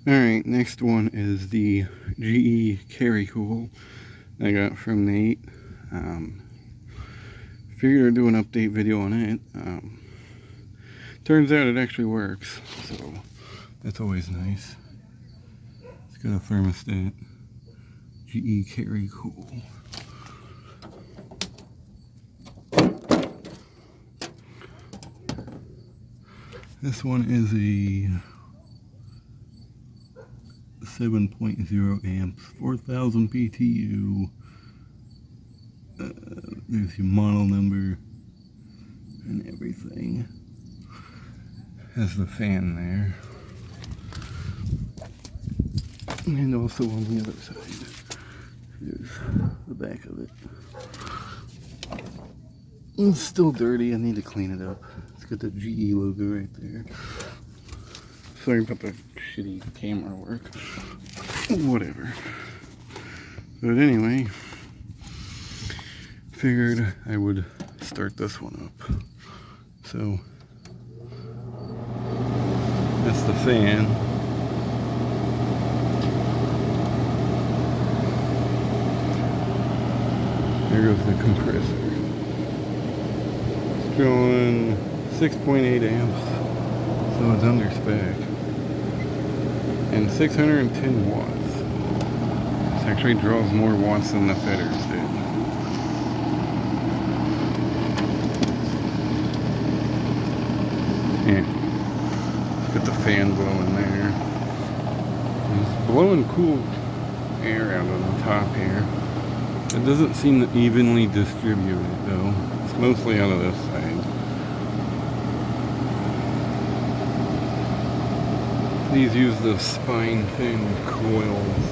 Alright, next one is the GE Carry Cool I got from Nate. Figured I'd do an update video on it. Turns out it actually works, so that's always nice. It's got a thermostat. GE Carry Cool. This one is a 7.0 amps, 4,000 BTU. There's your model number and everything. Has the fan there. And also on the other side, here's the back of it. It's still dirty, I need to clean it up. It's got the GE logo right there. Sorry about the shitty camera work. Whatever. But anyway, figured I would start this one up. So, that's the fan. There goes the compressor. It's drawing 6.8 amps, so it's under spec. And 610 watts. This actually draws more watts than the Fetters did. Yeah. Got the fan blowing there. It's blowing cool air out of the top here. It doesn't seem to evenly distribute it though. It's mostly out of this side. These use the spine thin coils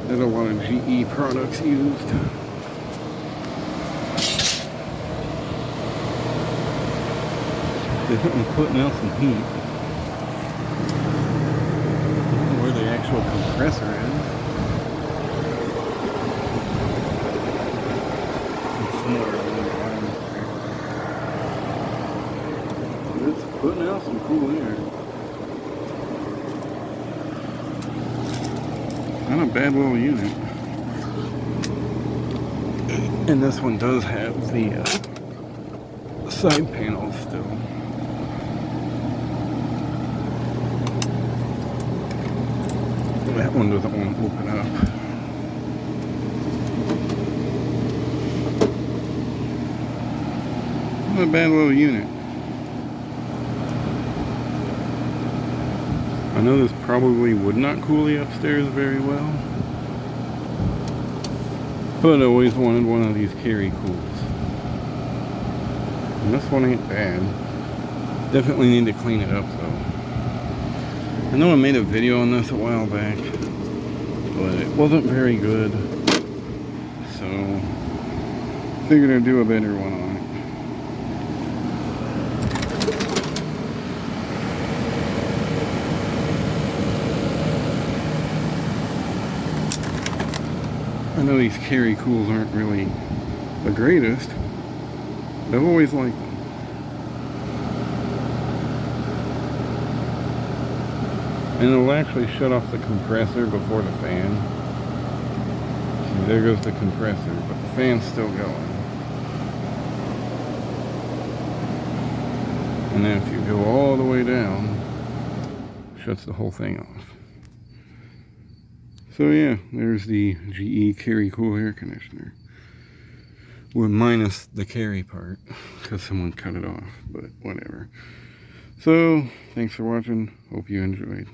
that a lot of GE products used. Definitely putting out some heat. Where the actual compressor is. It's putting out some cool air. Not a bad little unit. And this one does have the side panels still. That one doesn't want to open up. Not a bad little unit. I know this probably would not cool the upstairs very well, but I always wanted one of these Carry Cools. And this one ain't bad. Definitely need to clean it up though. I know I made a video on this a while back, but it wasn't very good, so figured I'd do a better one on it. I know these Carry Cools aren't really the greatest, but I've always liked them. And it'll actually shut off the compressor before the fan. See, there goes the compressor, but the fan's still going. And then if you go all the way down, it shuts the whole thing off. So yeah, there's the GE Carry Cool air conditioner. Well, minus the carry part, because someone cut it off, but whatever. So, thanks for watching. Hope you enjoyed.